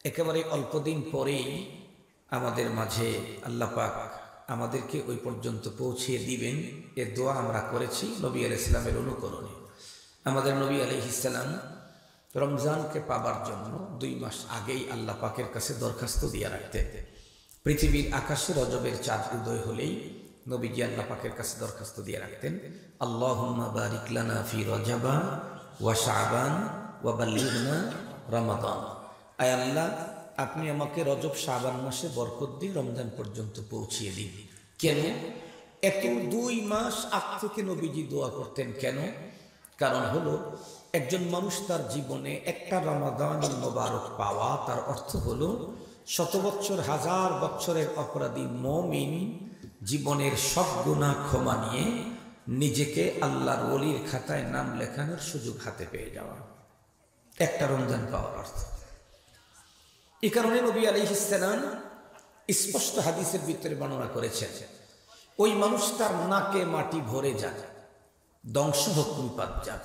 একেবারে অল্পদিন পরেই আমাদের মাঝে আল্লাহ পাক আমাদেরকে ওই পর্যন্ত পৌঁছিয়ে দিবেন, এ দোয়া আমরা করেছি নবী আলাইহিস সালামের অনুকরণে। আমাদের নবী আলাইহিস সালাম রমজানকে পাবার জন্য 2 মাস আগেই আল্লাহ পাকের কাছে দরখাস্ত দিয়ে রাখতেন। পৃথিবীর আকাশে রজবের চাঁদ উদয় হলেই নবীজি আল্লাহ পাকের কাছে দরখাস্ত দিয়ে রাখতেন, আল্লাহুম্মা বারিক লানা ফি রজবা ওয়া শাবান ওয়া বাল্লিগনা রমাদান। আয় আল্লাহ, আপনি আমাকে রজব শাবান মাসে বরকত দিয়ে রমজান পর্যন্ত পৌঁছিয়ে দিন। কেন? এত 2 মাস আগ থেকে নবীজি দোয়া করতেন। কেন? কারণ হলো, একজন মানুষ তার জীবনে একটা রমাদানুল মুবারক পাওয়া, তার অর্থ হলো 100 বছর 1000 বছরের অপরাধী মুমিন জীবনের সব গুনাহ ক্ষমা নিয়ে নিজেকে আল্লাহর ওলির খাতায় নাম লেখানোর সুযোগ হাতে পেয়ে যাওয়া, একটা রমজান পাওয়ার অর্থ। এই কারণে নবী আলাইহিস সালাম স্পষ্ট হাদিসের ভিতরে বর্ণনা করেছেন, ওই মানুষ তার নাকে মাটি ভরে যায়, ধ্বংস হোক নিপাত যাক,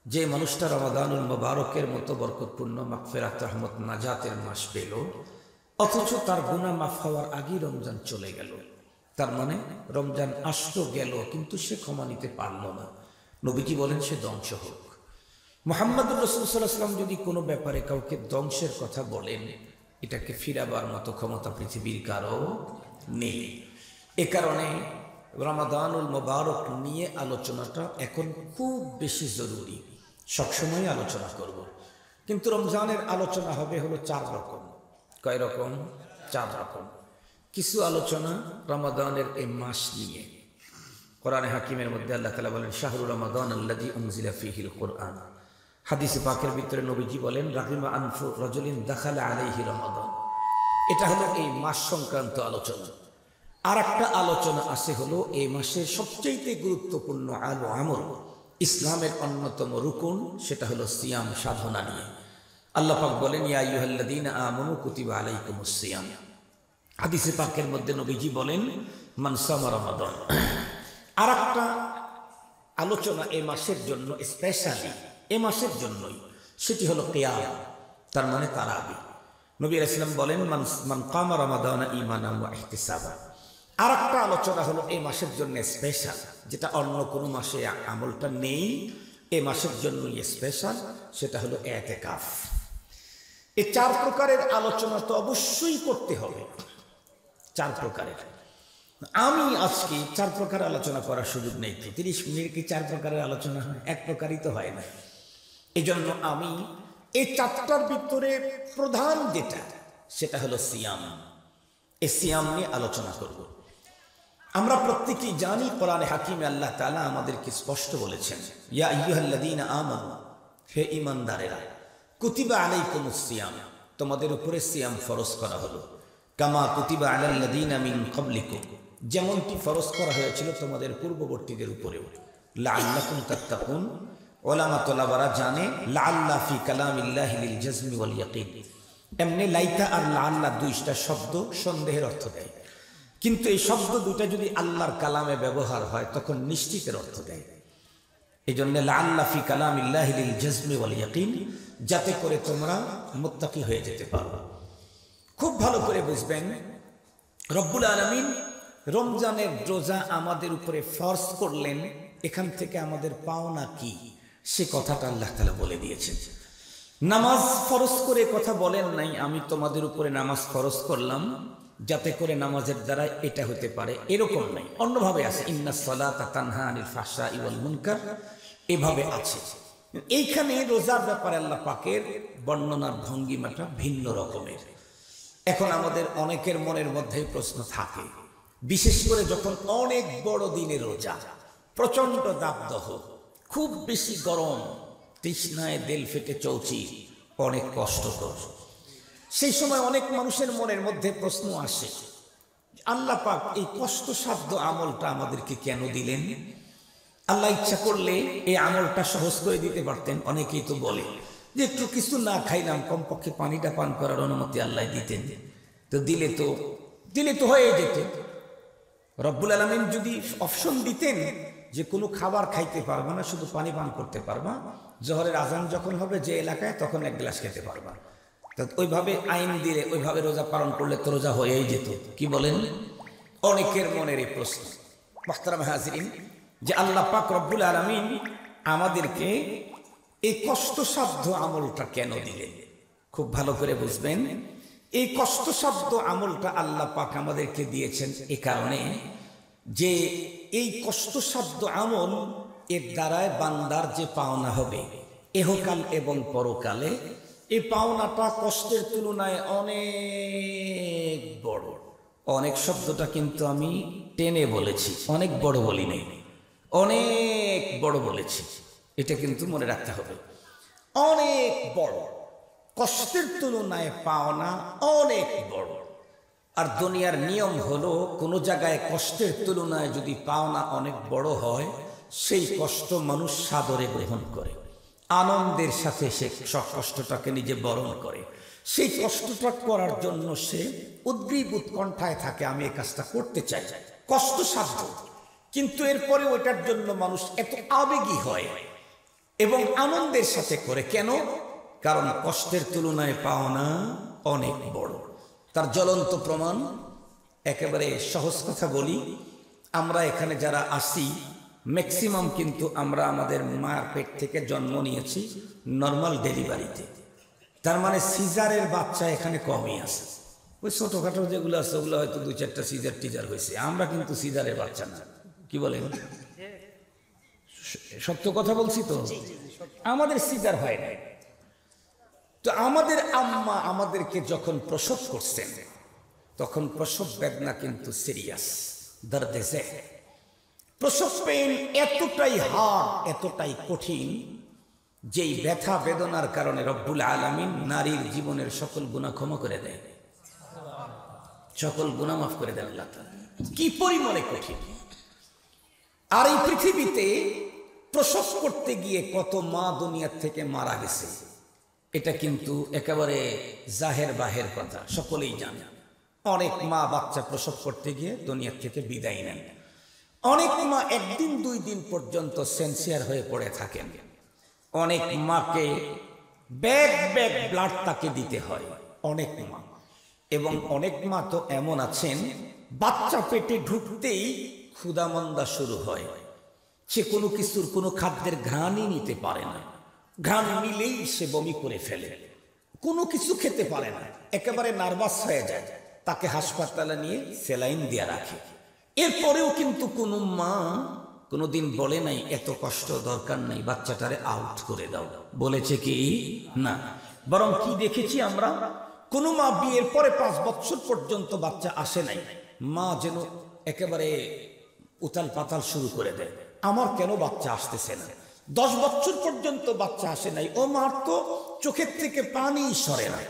যে মানুষটা রমাদানুল মুবারকের মতো বরকতপূর্ণ মাগফিরাত রহমত নাজাতের মাস পেল, অথচ তার গুনাহ মাফ হওয়ার আগেই রমজান চলে গেল। তার মানে রমজান আসলো গেল, কিন্তু সে ক্ষমা নিতে পারল না। নবীজি বলেন সে ধ্বংস হোক। মুহাম্মদুর রাসূল সাল্লাল্লাহু আলাইহি ওয়াসাল্লাম যদি কোনো ব্যাপারে কাউকে ধ্বংসের কথা বলেন, এটাকে ফিরাবার মতো ক্ষমতা পৃথিবীর কারো নেই। এ কারণে রমাদানুল মুবারক নিয়ে আলোচনাটা এখন খুব বেশি জরুরি। সবসময় আলোচনা করব, কিন্তু রমজানের আলোচনা হবে হলো 4 রকম। কয় রকম? 4 রকম। কিছু আলোচনা রমাদানের এই মাস নিয়ে। কোরআনে হাকিমের মধ্যে আল্লাহ তাআলা বলেন, শাহরু রমাদান আল্লাযী উনজিলা ফীহিল কুরআন। হাদিসে পাকের ভিতরে নবীজি বলেন, রাহিমা আনফু রাজুলিন দাখালা আলাইহি রমাদান। এটা হলো এই মাস সংক্রান্ত আলোচনা। আর একটা আলোচনা আছে হলো এই মাসের সবচেয়ে গুরুত্বপূর্ণ আমল, ইসলামের অন্যতম রুকুন, সেটা হলো সিয়াম সাধনা নিয়ে। আল্লাহ পাক বলেন, ইয়া আইয়ুহাল্লাযীনা আমানু কুতিবা আলাইকুমুস সিয়াম। হাদিসে পাকের মধ্যে নবীজি বলেন, মান সামা রমাদান। আর একটা আলোচনা এই মাসের জন্য স্পেশালি, এই মাসের জন্যই, সেটি হলো কিয়াম, তার মানে তারাবি। নবী আলাইহিস সালাম বলেন, মান কামা রমাদান ঈমানান ওয়া ইহতিসাবান। আর একটা আলোচনা হলো এই মাসের জন্য স্পেশাল, যেটা অন্য কোনো মাসে আমলটা নেই, এই মাসের জন্যই স্পেশাল, সেটা হলো ইতিকাফ। এই 4 প্রকারের আলোচনা তো অবশ্যই করতে হবে, 4 প্রকারের। আমি আজকে 4 প্রকার আলোচনা করার সুযোগ নেই। তো 30 মিনিট কি 4 প্রকারের আলোচনা হয়? এক প্রকারই তো হয় না। এই জন্য আমি এই 4টার ভিতরে প্রধান যেটা, সেটা হলো সিয়াম। এই সিয়াম নিয়ে আলোচনা করব। আমরা প্রত্যেকেই জানি, কোরআনে হাকিমে আল্লাহ তাআলা আমাদেরকে স্পষ্ট বলেছেন, ইয়া আইয়ুহাল্লাযীনা আমানু, হে ঈমানদারেরা, কুতিবা আলাইকুমুস সিয়াম, তোমাদের উপরে সিয়াম ফরজ করা হলো, কামা কুতিবা আলাল্লাযীনা মিন ক্বাবলিকুম, যেমনটি ফরজ করা হয়েছিল তোমাদের পূর্ববর্তীদের উপরেও, লাআল্লাকুম তাত্তাকুন। উলামা তোলাবারা জানে, লাআল্লা ফি কালামিল্লাহি লিল জাজমি ওয়াল ইয়াকিন। এমনি লাইতা আর লাআল্লা 2টা শব্দ সন্দেহের অর্থ দেয়, কিন্তু এই শব্দ 2টা যদি আল্লাহর কালামে ব্যবহার হয় তখন নিশ্চিতের অর্থ দেয়। এই জন্য লাআল্লা ফি কালামিল্লাহি লিল জাজমি ওয়াল ইয়াকিন, যাতে করে তোমরা মুত্তাকি হয়ে যেতে পারো। খুব ভালো করে বুঝবেন, রব্বুল আলামিন রমজানের রোজা আমাদের উপরে ফরজ করলেন, এখান থেকে আমাদের পাওনা কি সে কথাটা আল্লাহ তাআলা বলে দিয়েছেন। নামাজ ফরজ করে কথা বলেন নাই, আমি তোমাদের উপরে নামাজ ফরজ করলাম যাতে করে নামাজের দ্বারা এটা হতে পারে, এরকম নাই। অন্যভাবে আছে, ইন্নাস সালাতা তানহা আনিল ফাহশাই ওয়াল মুনকার, এভাবে আছে। এইখানে রোজার ব্যাপারে আল্লাহ পাকের বর্ণনার ভঙ্গিমাটা ভিন্ন রকমের। এখন আমাদের অনেকের মনের মধ্যে প্রশ্ন থাকে, বিশেষ করে যখন অনেক বড় দিনের রোজা, প্রচন্ড দাবদাহ, খুব বেশি গরম, তৃষ্ণায় দেল ফেটে চৌচি, অনেক কষ্টকর। সেই সময় অনেক মানুষের মনের মধ্যে প্রশ্ন আসে, আল্লাহ পাক এই কষ্টসাধ্য আমলটা আমাদেরকে কেন দিলেন? আল্লাহ ইচ্ছা করলে এই আমলটা সহজ করে দিতে পারতেন। অনেকেই তো বলে যে একটু কিছু না খাইলাম, কমপক্ষে পানিটা পান করার অনুমতি আল্লাহ দিতেন, তো দিলে তো হয়ে যেত। রব্বুল আলামিন যদি অপশন দিতেন যে কোনো খাবার খাইতে পারবা না, শুধু পানি পান করতে পারবা, জোহরের আজান যখন হবে যে এলাকায়, তখন 1 গ্লাস খেতে পারবা, ওইভাবে আইন দিলে, ওইভাবে রোজা পালন করলে তো রোজা হয়েই যেত। কি বলেন? অনেকের মনের এই প্রশ্ন। মুহতারাম হাজিরিন, যে আল্লাহ পাক রব্বুল আলামিন আমাদেরকে এই কষ্টসাধ্য আমলটা কেন দিলেন? খুব ভালো করে বুঝবেন, এই কষ্টসাধ্য আমলটা আল্লাহ পাক আমাদেরকে দিয়েছেন এ কারণে যে এই কষ্টসাধ্য আমল এর দ্বারায় বান্দার যে পাওনা হবে এহকাল এবং পরকালে, এই পাওনাটা কষ্টের তুলনায় অনেক বড়। অনেক শব্দটা কিন্তু আমি টেনে বলেছি, অনেক বড় বলি নাই, অনেক বড় বলেছি। এটা কিন্তু মনে রাখতে হবে, অনেক বড়। কষ্টের তুলনায় পাওনা অনেক বড়। আর দুনিয়ার নিয়ম হলো, কোনো জায়গায় কষ্টের তুলনায় যদি পাওনা অনেক বড় হয়, সেই কষ্ট মানুষ সাদরে গ্রহণ করে, আনন্দের সাথে সে সব কষ্টটাকে নিজে বরণ করে। সেই কষ্টটা করার জন্য সে উদ্গ্রীব উৎকণ্ঠায় থাকে, আমি এই কাজটা করতে চাই, কষ্টসাধ্য। কিন্তু এরপরে ওইটার জন্য মানুষ এত আবেগী হয় এবং আনন্দের সাথে করে। কেন? কারণ কষ্টের তুলনায় পাওনা অনেক বড়। তার জ্বলন্ত প্রমাণ, একেবারে সহজ কথা বলি, আমরা এখানে যারা আসি ম্যাক্সিমাম কিন্তু আমরা আমাদের মায়ের পেট থেকে জন্ম নিয়েছি নর্মাল ডেলিভারিতে। তার মানে সিজারের বাচ্চা এখানে কমই আছে। ওই ছোটখাটো যেগুলো আছে ওগুলো হয়তো 2-4টা সিজার টিজার হয়েছে, আমরা কিন্তু সিজারের বাচ্চা না। কি বলেন? সত্য কথা বলছি তো, আমাদের সিজার হয় নাই। তো আমাদের আম্মা আমাদেরকে যখন প্রসব করছেন তখন প্রসব বেদনা কিন্তু সিরিয়াস, দর্দে জে। প্রসব পেইন এতটাই হার্ড, এতটাই কঠিন, যেই ব্যথা বেদনার কারণে রব্বুল আলামিন নারীর জীবনের সকল গুনাহ ক্ষমা করে দেয়, সকল গুনাহ মাফ করে দেন আল্লাহ তাআলা। কি পরিমাণে কঠিন! আর এই পৃথিবীতে প্রসব করতে গিয়ে কত মা দুনিয়ার থেকে মারা গেছে, এটা কিন্তু একেবারে জাহের বাহের কথা, সকলেই জানে। অনেক মা বাচ্চা প্রসব করতে গিয়ে দুনিয়ার থেকে বিদায় নেন। অনেক মা 1 দিন 2 দিন পর্যন্ত সেন্সিয়ার হয়ে পড়ে থাকেন। অনেক মাকে ব্যাগ ব্যাগ ব্লাড তাকে দিতে হয়, অনেক মা। এবং অনেক মা তো এমন আছেন, বাচ্চা পেটে ঢুকতেই ক্ষুধামন্দা শুরু হয়, সে কোনো কিছুর, কোনো খাদ্যের ঘ্রাণই নিতে পারে না, ঘ্রাণ নিলেই সে বমি করে ফেলে, কোনো কিছু খেতে পারে না, একেবারে নার্ভাস হয়ে যায়। তাকে হাসপাতালে নিয়ে স্যালাইন দিয়ে রাখে। এরপরেও কিন্তু কোনো মা কোনোদিন বলে নাই এত কষ্ট দরকার নাই, বাচ্চাটারে আউট করে দাও, বলেছে কি না? বরং কি দেখেছি আমরা, কোনো মা বিয়ের পরে 5 বছর পর্যন্ত বাচ্চা আসে নাই, মা যেন একেবারে উতাল পাতাল শুরু করে দেয়, আমার কেন বাচ্চা আসতেছে না। 10 বছর পর্যন্ত বাচ্চা আসে নাই, ও মার তো চোখের থেকে পানি সরে না।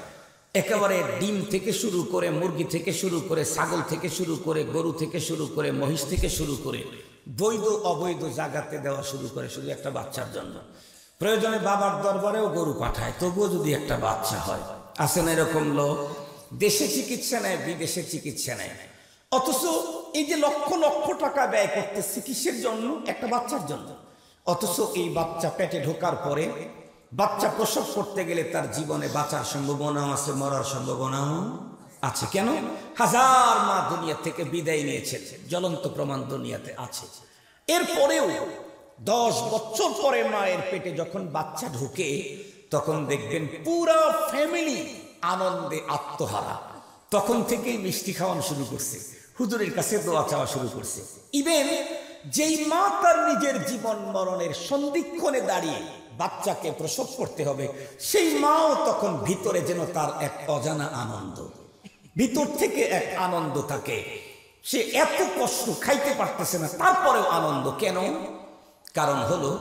একেবারে ডিম থেকে শুরু করে, মুরগি থেকে শুরু করে, ছাগল থেকে শুরু করে, গরু থেকে শুরু করে, মহিষ থেকে শুরু করে, বৈধ অবৈধ জায়গাতে দেওয়া শুরু করে শুধু একটা বাচ্চার জন্য। প্রয়োজনে বাবার দরবারেও গরু পাঠায়, তবুও যদি একটা বাচ্চা হয়। আছে না এরকম লোক? দেশে চিকিৎসা নেয়, বিদেশে চিকিৎসা নেয়, অথচ এই যে লক্ষ লক্ষ টাকা ব্যয় করতে চিকিৎসার জন্য, একটা বাচ্চার জন্য। অথচ এই বাচ্চা পেটে ঢোকার পরে বাচ্চা প্রসব করতে গেলে তার জীবনে বাঁচার সম্ভাবনাও আছে, মরার সম্ভাবনাও আছে। কেন? 1000 মা দুনিয়া থেকে বিদায় নিয়েছে, জ্বলন্ত প্রমাণ দুনিয়াতে আছে। এরপরেও 10 বছর পরে মায়ের পেটে যখন বাচ্চা ঢুকে, তখন দেখবেন পুরো ফ্যামিলি আনন্দে আত্মহারা। তখন থেকেই মিষ্টি খাওয়ানো শুরু করছে, হুজুরের কাছে দোয়া চাওয়া শুরু করছে। ইভেন যেই মা তার নিজের জীবন মরণের সন্ধিক্ষণে দাঁড়িয়ে বাচ্চাকে প্রসব করতে হবে, সেই মাও তখন ভিতরে যেন তার এক অজানা আনন্দ, ভিতর থেকে এক আনন্দ থাকে। সে এত কষ্ট, খাইতে পারতেছে না, তারপরেও আনন্দ। কেন? কারণ হলো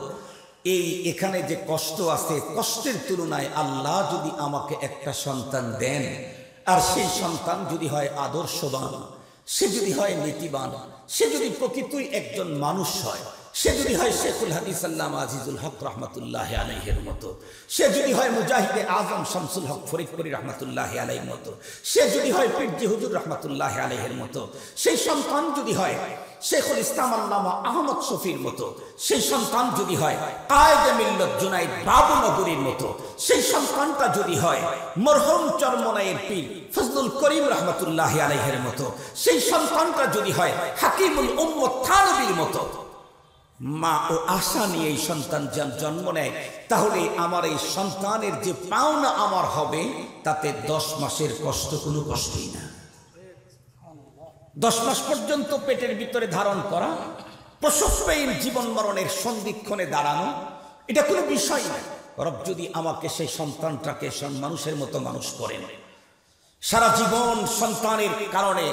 এখানে যে কষ্ট আছে, কষ্টের তুলনায় আল্লাহ যদি আমাকে একটা সন্তান দেন, আর সেই সন্তান যদি হয় আদর্শবান, সে যদি হয় নীতিবান, সে যদি প্রকৃতই একজন মানুষ হয়, সে যদি হয় শেখুল হাদিস আল্লামা আজিজুল হক রহমতুল্লাহ আলাইহির মতো, সে যদি হয় মুজাহিদে আজম শামসুল হক ফরিদপুরি রহমতুল্লাহ আলাইহির মতো, সে যদি হয় পীরজি হুজুর রহমতুল্লাহ আলাইহির মতো, সেই সন্তান যদি হয় শেখুল ইসলাম আল্লামা আহমদ শফির মতো, সেই সন্তান যদি হয় কায়েদে মিল্লত জুনাইদ বাবুনগরীর মতো, সেই সন্তানটা যদি হয় মরহুম চরমনাইয়ের পীর ফজলুল করিম রহমতুল্লাহ আলাইহির মতো, সেই সন্তানটা যদি হয় হাকিমুল উম্মত থানবীর মতো, মা ও আশা নিয়ে এই সন্তান জন্ম নেয়, তাহলে আমার এই সন্তানের যে পাওনা আমার হবে তাতে 10 মাসের কষ্ট কোনো কষ্টই না। 10 মাস পর্যন্ত পেটের ভিতরে ধারণ করা, প্রসবকালীন জীবন মরণের সন্ধিক্ষণে দাঁড়ানো, এটা কোনো বিষয় না। রব যদি আমাকে সেই সন্তানটাকে মানুষের মতো মানুষ করেন, সারা জীবন সন্তানের কারণে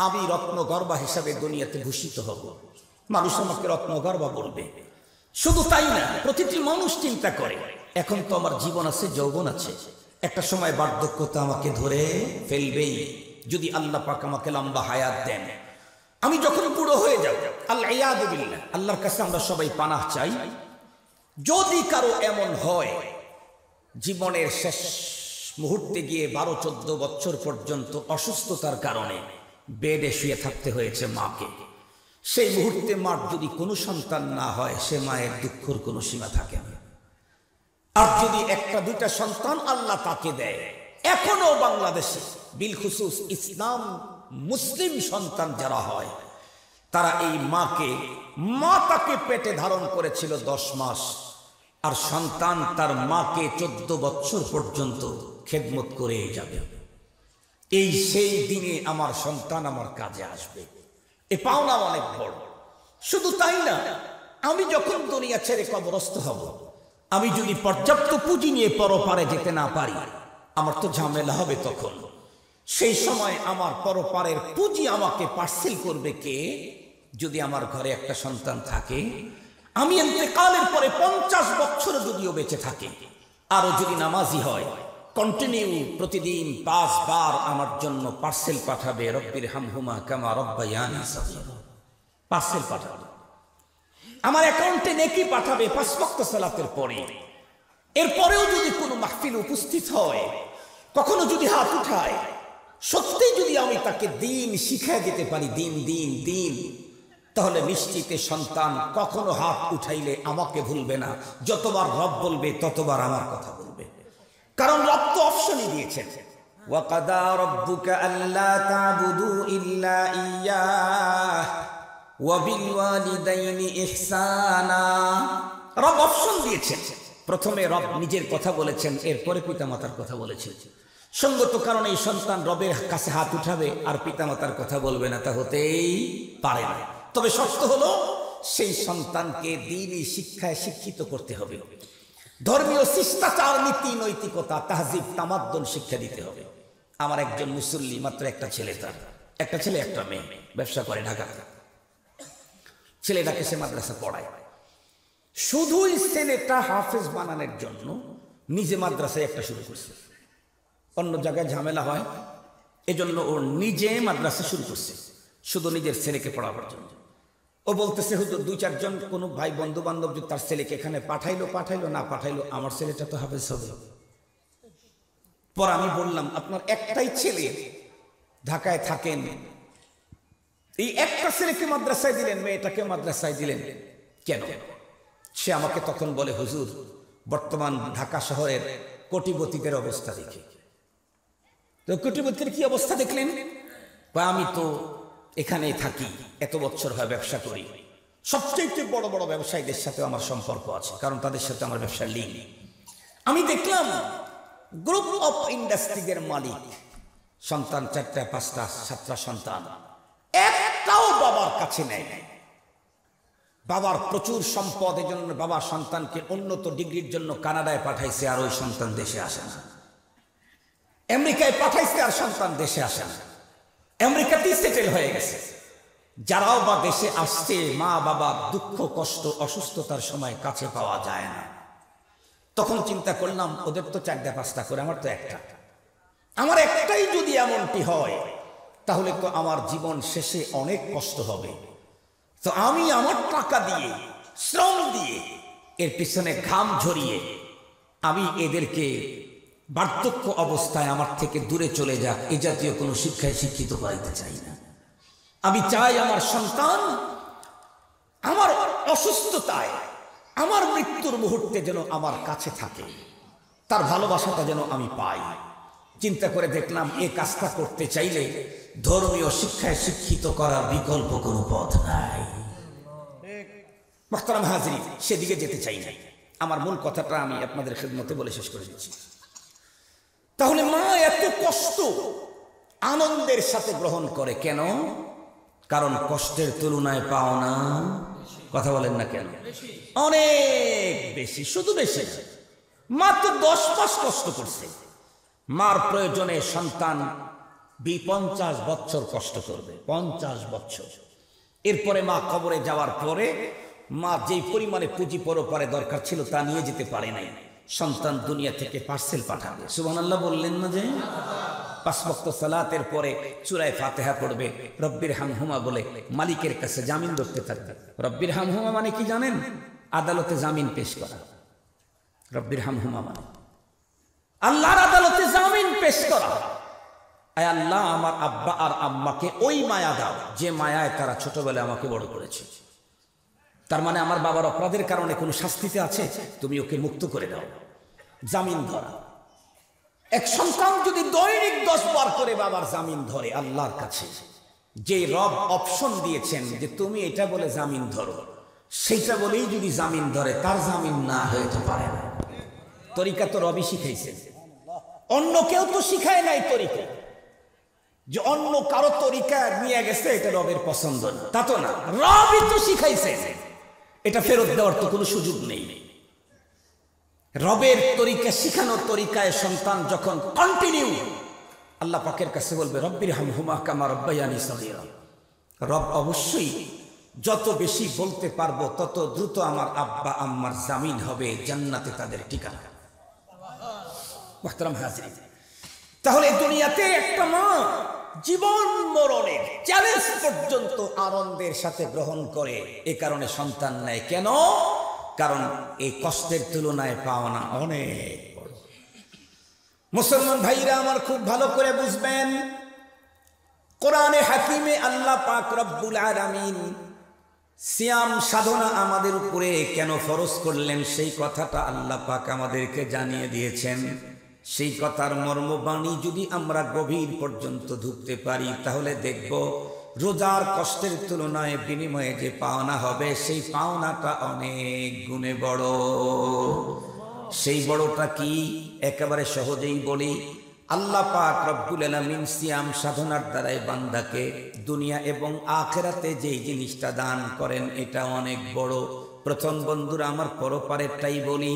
আমি রত্নগর্ভা হিসাবে দুনিয়াতে ভূষিত হব, মানুষ আমাকে রত্নগর্ভা বলবে। শুধু তাই না, প্রতিটি মানুষ চিন্তা করে এখন তো আমার জীবন আছে, যৌবন আছে, একটা সময় বার্ধক্যতা আমাকে ধরে ফেলবেই। যদি আল্লাহ পাক আমাকে লম্বা হায়াত দেন, আমি যখন বুড়ো হয়ে যাব, আল্লাহ ইয়াদু বিল্লাহ, আল্লাহর কাছে আমরা সবাই পানাহ চাই। যদি কারো এমন হয় জীবনের শেষ মুহূর্তে গিয়ে 12-14 বছর পর্যন্ত অসুস্থতার কারণে বেডে শুয়ে থাকতে হয়েছে মাকে, সেই মুহূর্তে মার যদি কোনো সন্তান না হয়, সে মায়ের দুঃখের কোনো সীমা থাকে না। আর যদি 1-2টা সন্তান আল্লাহ তাকে দেয়, এখনো বাংলাদেশে বিলখুসুস ইসলাম মুসলিম সন্তান যারা হয়, তারা এই মা তাকে পেটে ধারণ করেছিল 10 মাস, আর সন্তান তার মাকে 14 বছর পর্যন্ত খেদমত করে যাবে। এই সেই দিনে আমার সন্তান আমার কাজে আসবে, এ পাওনা অনেক বড়। শুধু তাই না, আমি যখন দুনিয়া ছেড়ে কবরস্থ হব, আমি যদি পর্যাপ্ত পুঁজি নিয়ে পরপারে যেতে না পারি, আমার তো ঝামেলা হবে। তখন সেই সময় আমার পরপারের পুঁজি আমাকে পার্সেল করবে কে? যদি আমার ঘরে একটা সন্তান থাকে, আমি ইন্তেকালের পরে 50 বছর যদিও বেঁচে থাকে, আরো যদি নামাজি হয়, কন্টিনিউ প্রতিদিন 5 বার আমার জন্য পার্সেল পাঠাবে, রব্বির হামহুমা কামা রব্বায়ানি সগীরা, পার্সেল পাঠাবে। আমার অ্যাকাউন্টে নেকি পাঠাবে 5 ওয়াক্ত সালাতের পরে। এরপরেও যদি কোনো মাহফিল উপস্থিত হয়, কখনো যদি হাত উঠায়, সত্যি যদি আমি তাকে দিন শিখিয়ে দিতে পারি, দিন, তাহলে নিশ্চিতে সন্তান কখনো হাত উঠাইলে আমাকে ভুলবে না। যতবার রব বলবে ততবার আমার কথা বলবে, কারণ রব তো অপশনই দিয়েছেন, ওয়া কাদা রাব্বুকা আল্লা তা'বুদু ইল্লা ইয়্যাহ ওয়া বিল ওয়ালিদাইনি ইহসানা। রব অপশন দিয়েছেন। প্রথমে রব নিজের কথা বলেছেন, এরপরে পিতামাতার কথা বলেছেন। সঙ্গত কারণে এই সন্তান রবের কাছে হাত উঠাবে আর পিতামাতার কথা বলবে না, তা হতেই পারে না। তবে শর্ত হলো সেই সন্তানকে দ্বীনি শিক্ষায় শিক্ষিত করতে হবে, ধর্মীয় শিষ্টাচার, নীতি নৈতিকতা, তাহজিব তামাদ্দুন শিক্ষা দিতে হবে। আমার একজন মুসল্লি, মাত্র একটা ছেলে, তার একটা ছেলে একটা মেয়ে, ব্যবসা করে ঢাকা। ছেলেটাকে সে মাদ্রাসা পড়ায়, শুধুই ছেলেটা হাফেজ বানানোর জন্য নিজে মাদ্রাসায় একটা শুরু করছে। অন্য জায়গায় ঝামেলা হয়, এজন্য ও নিজে মাদ্রাসা শুরু করছে, শুধু নিজের ছেলেকে পড়াবার জন্য। ও বলতেছে, হুজুর 2-4 জন কোনো ভাই বন্ধু বান্ধব যদি তার ছেলেকে এখানে পাঠাইলো না পাঠাইলো, আমার ছেলেটা তো হাফেজ হবে। পর আমি বললাম, আপনার একটাই ছেলে, ঢাকায় থাকেন, এই একটা ছেলেকে মাদ্রাসায় দিলেন, মেয়েটাকে মাদ্রাসায় দিলেন কেন? সে আমাকে তখন বলে, হুজুর বর্তমান ঢাকা শহরের কোটিপতিদের অবস্থা দেখি। তো কোটিপতির কি অবস্থা দেখলেন? আমি তো এখানেই থাকি, এত বছর হয় ব্যবসা করি, সবচেয়ে বড় বড় ব্যবসায়ীদের সাথে আমার সম্পর্ক আছে, কারণ তাদের সাথে আমার ব্যবসার লিঙ্ক। আমি দেখলাম গ্রুপ অফ ইন্ডাস্ট্রিজের মালিক, সন্তান 4টা 5টা 7টা সন্তান, একটাও বাবার কাছে নেয়। বাবার প্রচুর সম্পদ, এজন্য বাবা সন্তানকে উন্নত ডিগ্রির জন্য কানাডায় পাঠাইছে, আর ওই সন্তান দেশে আসে না। আমেরিকায় পাঠাইছে, আর সন্তান দেশে আসে না, আমেরিকাতেই সেটেল হয়ে গেছে। যারাও বা দেশে আসছে, মা বাবা দুঃখ কষ্ট অসুস্থতার সময় কাছে পাওয়া যায় না। তখন চিন্তা করলাম, ওদের তো 4টা 5টা করে, আমার তো একটা। আমার একটাই যদি এমনটি হয়, তাহলে তো আমার জীবন শেষে অনেক কষ্ট হবে। তো আমি আমার টাকা দিয়ে শ্রম দিয়ে, এর পিছনে ঘাম ঝরিয়ে আমি এদেরকে বার্ধক্য অবস্থায় আমার থেকে দূরে চলে যাক, এ জাতীয় কোনো শিক্ষায় শিক্ষিত করাইতে চাই না। আমি চাই আমার সন্তান আমার অসুস্থতায়, আমার মৃত্যুর মুহূর্তে যেন আমার কাছে থাকে, তার ভালোবাসাটা যেন আমি পাই। চিন্তা করে দেখলাম এ কাজটা করতে চাইলে ধর্মীয় শিক্ষায় শিক্ষিত করার বিকল্প কোনো পথ নাই। মুহতারাম হাজিরিন, সেদিকে যেতে চাই না। আমার মূল কথাটা আমি আপনাদের খেদমতে বলে শেষ করে দিচ্ছি। তাহলে মা এত কষ্ট আনন্দের সাথে গ্রহণ করে কেন? কারণ কষ্টের তুলনায় পাওনা, কথা বলেন না কেন, অনেক বেশি। শুধু বেশি না, মা তো 10 মাস কষ্ট করছে। মার প্রয়োজনে সন্তান 50 বছর কষ্ট করবে, 50 বছর। এরপরে মা কবরে যাওয়ার পরে মা যেই পরিমাণে পুঁজি পরপারে দরকার ছিল তা নিয়ে যেতে পারে নাই, সন্তান দুনিয়া থেকে পার্সেল পাঠাবে। সুবহানাল্লাহ বললেন না? যে 5 ওয়াক্ত সালাতের পরে সূরা ফাতিহা পড়বে, রব্বির হামহুমা বলে মালিকের কাছে জামিন ধরতে থাকবে। রব্বির হামহুমা মানে কি জানেন? আদালতে জামিন পেশ করা। রব্বির হামহুমা মানে আল্লাহর আদালতে জামিন পেশ করা। আয় আল্লাহ, আমার আব্বা আর আম্মাকে ওই মায়া দাও যে মায়ায় তারা ছোটবেলায় আমাকে বড় করেছে। তার মানে আমার বাবার অপরাধের কারণে কোনো শাস্তিতে আছে, তুমি ওকে মুক্ত করে দাও। জামিন ধরা। এক সন্তান যদি দৈনিক 10 বার করে বাবার জামিন ধরে আল্লাহর কাছে, যে রব অপশন দিয়েছেন যে তুমি এটা বলে জামিন ধরো, সেইটা বলেই যদি জামিন ধরে, তার জামিন না হইতে পারে না। তরিকা তো রবই শিখাইছে, অন্য কেউ তো শিখায় নাই তরিকা। যে অন্য কারো তরিকা নিয়ে গেছে এটা রবের পছন্দ না, তা তো না, রবই তো শিখাইছে। এটা ফেরত দেওয়ার তো কোনো সুযোগ নেই। রবের তরিকা, শিখানোর তরিকায় সন্তান যখন কন্টিনিউ আল্লাহ পাকের কাছে বলবে রব্বির হামহুমা কামা রাব্বায়ানি সগীরা, রব অবশ্যই যত বেশি বলতে পারবো তত দ্রুত আমার আব্বা আম্মার জামিন হবে জান্নাতে তাদের ঠিকানা। মুহতারাম হাজিরিন, তাহলে দুনিয়াতে একটা মা জীবন মরণের চ্যালেঞ্জ পর্যন্ত আনন্দের সাথে গ্রহণ করে, এ কারণে সন্তান নেয়। কেন? কারণ এই কষ্টের তুলনায় পাওনা অনেক বড়। মুসলমান ভাইরা আমার খুব ভালো করে বুঝবেন, কোরআনে হাকিমে আল্লাহ পাক রব্বুল আলামিন সিয়াম সাধনা আমাদের উপরে কেন ফরজ করলেন সেই কথাটা আল্লাহ পাক আমাদেরকে জানিয়ে দিয়েছেন। সেই কথার মর্মবাণী যদি আমরা গভীর পর্যন্ত ঢুকতে পারি তাহলে দেখব রোজার কষ্টের তুলনায় বিনিময়ে যে পাওনা হবে সেই পাওনাটা অনেক গুণে বড়। সেই বড়টা কি? একেবারে সহজেই বলি, আল্লাহ পাক রব্বুল আলামিন সিয়াম সাধনার দ্বারাই বান্দাকে দুনিয়া এবং আখিরাতে যেই জিনিসটা দান করেন এটা অনেক বড়। প্রথম বন্ধুরা আমার পরপারেরটাই বলি,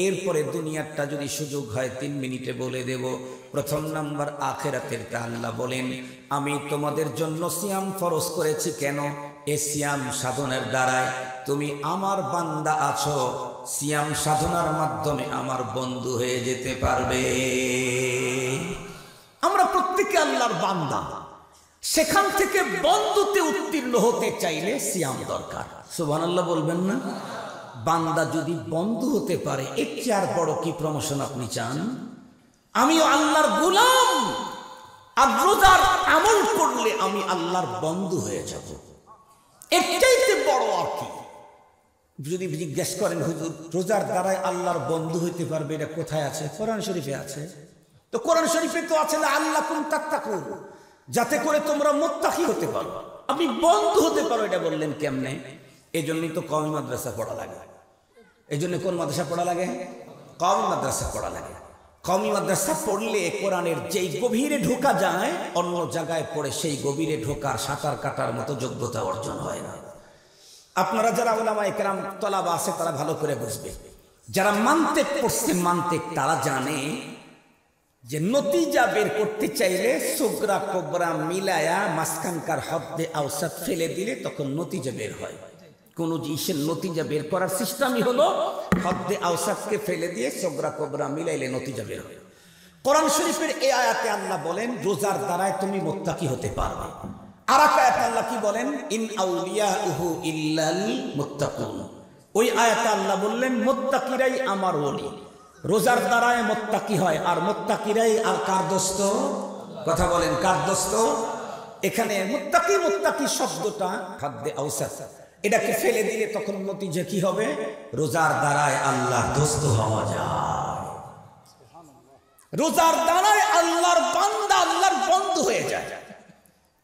এরপরে দুনিয়ারটা যদি সুযোগ হয় 3 মিনিটে বলে দেব। প্রথম নাম্বার আখিরাতেরটা আল্লাহ বলেন আমি তোমাদের জন্য সিয়াম ফরজ করেছি। কেন? এ সিয়াম সাধনার দ্বারায় তুমি আমার বান্দা আছো, সিয়াম সাধনার মাধ্যমে আমার বন্ধু হয়ে যেতে পারবে। আমরা প্রত্যেকে আল্লাহর বান্দা, সেখান থেকে বন্ধুতে উত্তীর্ণ হতে চাইলে সিয়াম দরকার। সুবহানাল্লাহ বলবেন না? বান্দা যদি বন্ধু হতে পারে এর চেয়ে আর বড় কি প্রমোশন আপনি চান? আমিও আল্লাহর গোলাম, আর রোজার আমল করলে আমি আল্লাহর বন্ধু হয়ে যাব। এর চাইতে বড় আর কি? যদি জিজ্ঞেস করেন হুজুর রোজার দ্বারাই আল্লাহর বন্ধু হইতে পারবে, এটা কোথায় আছে? কোরআন শরীফে আছে। তো কোরআন শরীফে তো আছে না আল্লাকুম তাত্তাকুন, যাতে করে তোমরা মুত্তাকি হতে পারো, আপনি বন্ধু হতে পারো। এটা বললেন কেমনে? এই জন্যই তো কওমি মাদ্রাসা পড়া লাগে। এই জন্য কোন মাদ্রাসা পড়া লাগে? কওমি মাদ্রাসা পড়া লাগে। কওমি মাদ্রাসা পড়লে কোরআনের যেই গভীরে ঢোকা যায় অন্য জায়গায় পড়ে সেই গভীরে ঢোকার সাঁতার কাটার মতো যোগ্যতা অর্জন হয় না। আপনারা যারা উলামায়ে কেরাম তলাবা আছে তারা ভালো করে বুঝবে, যারা মানতিক পড়ছে মানতিক তারা জানে যে নতিজা বের করতে চাইলে সুগরা কোবরা মিলায়া মাঝখানকার হদ্দে আওসাত ফেলে দিলে তখন নতিজা বের হয়। কোন জিনিসের নতিজা বের করার সিস্টেমই হলো হদ্দে আওসাতকে ফেলে দিয়ে সুগরা কোবরা মিলাইলে নতিজা বের হয়। কোরআন শরীফের এই আয়াতে আল্লাহ বলেন রোজার দ্বারায় তুমি মুত্তাকি হতে পারবে। আর এক আয়াতে আল্লাহ কি বলেন? ইন আউলিয়াউহু ইল্লাল মুত্তাকুন, ওই আয়াতে আল্লাহ বললেন মুত্তাকিরাই আমার ওলি, রোজার দ্বারায় মুত্তাকি হয়, আর মুত্তাকিরাই আর কার দোস্ত? কথা বলেন, কার দোস্ত? এখানে মুত্তাকি মুত্তাকি শব্দটা খাদ্যে আওসাত, এটাকে ফেলে দিলে তখন নতিজা কি হবে? রোজার দ্বারায় আল্লাহর দোস্ত হওয়া যায়, রোজার দ্বারায় আল্লাহর বান্দা আল্লাহর বন্ধু হয়ে যায়।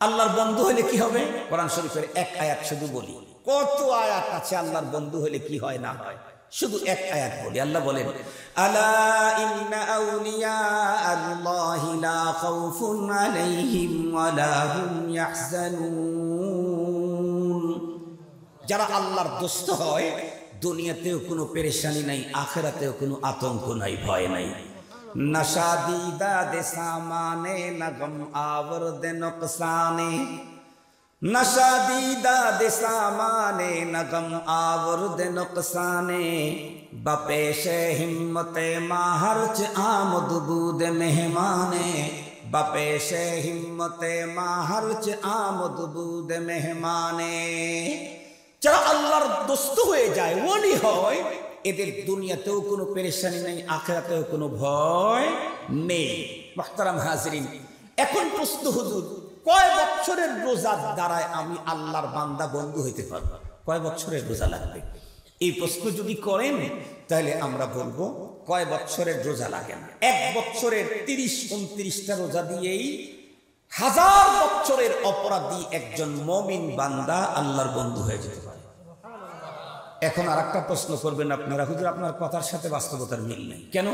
আল্লাহর বন্ধু হলে কি হবে? কোরআন শরীফের এক আয়াত শুধু বলি, কত আয়াত আছে আল্লাহর বন্ধু হলে কি হয় না হয়, শুধু এক আয়াত বলি। আল্লাহ বলেন আলা ইন্না আউলিয়া আল্লাহি লা খাউফুন আলাইহিম ওয়া লা হুম ইয়াহজানুন। যারা আল্লাহর দোস্ত হয় দুনিয়াতেও কোনো পেরেশানি নাই, আখিরাতেও কোনো আতঙ্ক নাই, ভয় নাই। नशादीदा दे सामाने नगम आवर्द नुकसाने, नशादीदा दे सामाने नगम आवर्द नुकसाने, बपेशे हिम्मते माहरच आमद बूद मेहमाने, बपेशे हिम्मते माहरच आमद बूद मेहमाने। যারা আল্লাহর দোস্ত হয়ে যায়, ওলি হয়, এদের দুনিয়াতেও কোনো পেরেশানি নেই, আখিরাতেও কোনো ভয় নেই। মুহতারাম হাজিরিন, এখন প্রশ্ন হুজুর, কয় বছরের রোজার দ্বারায় আমি আল্লাহর বান্দা বন্ধু হইতে পারবো? কয় বছরের রোজা লাগবে? এই প্রশ্ন যদি করেন তাহলে আমরা বলবো কয় বছরের রোজা লাগে না। 1 বছরের 30-29টা রোজা দিয়েই 1000 বছরের অপরাধী একজন মুমিন বান্দা আল্লাহর বন্ধু হয়ে যেতে পারে। এখন আর একটা প্রশ্ন করবেন আপনারা, হুজুর আপনার কথার সাথে বাস্তবতার মিল নেই কেন?